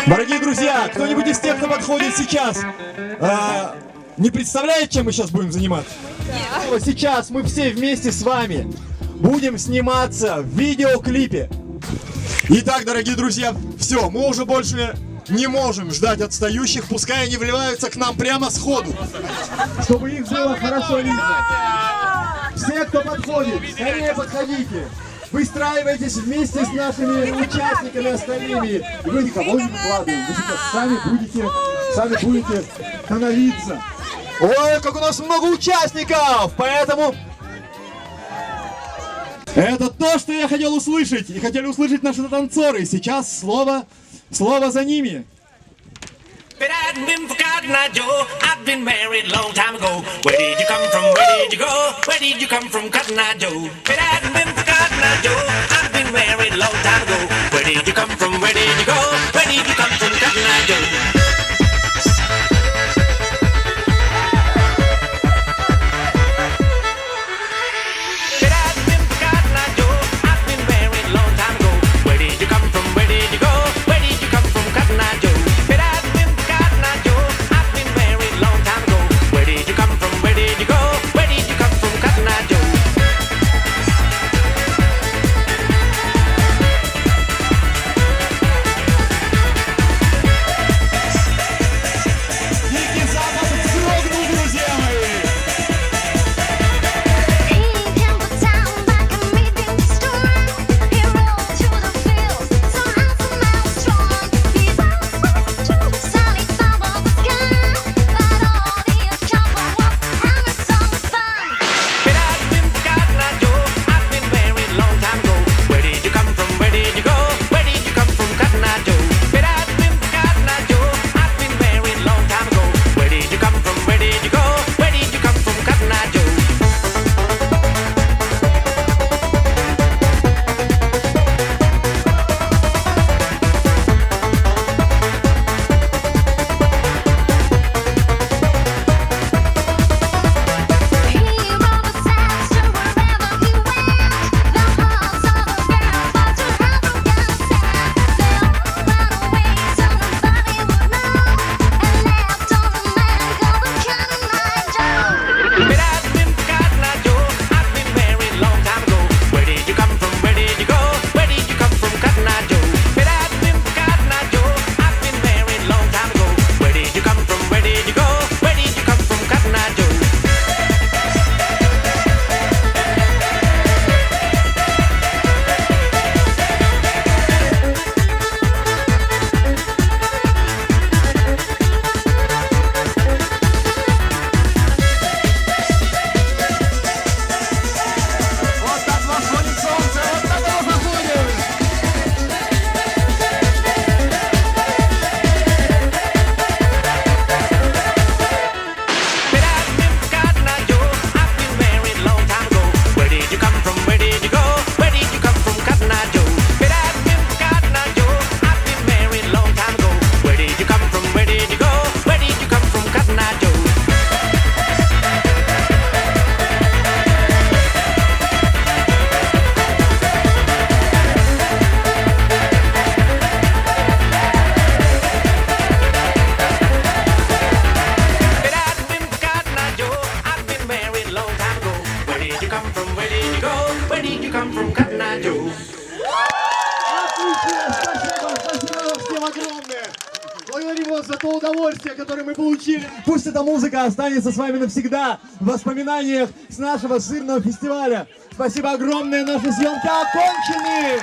Дорогие друзья, кто-нибудь из тех, кто подходит сейчас, не представляет, чем мы сейчас будем заниматься? Нет. Сейчас мы все вместе с вами будем сниматься в видеоклипе. Итак, дорогие друзья, все, мы уже больше не можем ждать отстающих, пускай они вливаются к нам прямо сходу, чтобы их было хорошо видно. Все, кто подходит, скорее подходите. Выстраивайтесь вместе с нашими участниками остальными. И вы никого не выкладываете. Вы сейчас сами будете становиться. Ой, как у нас много участников! Поэтому это то, что я хотел услышать. И хотели услышать наши танцоры. Сейчас слово за ними. But I hadn't been for Cotton Eye Joe. I've been married a long time ago. Where did you come from? Where did you go? Where did you come from, Cotton Eye Joe? But I hadn't been for Cotton Eye Joe. I've been married a long time ago. Where did you come from? Where did you go? Where did you come from, Cotton Eye Joe? Благодарим вас за то удовольствие, которое мы получили. Пусть эта музыка останется с вами навсегда в воспоминаниях с нашего сырного фестиваля. Спасибо огромное, наши съемки окончены!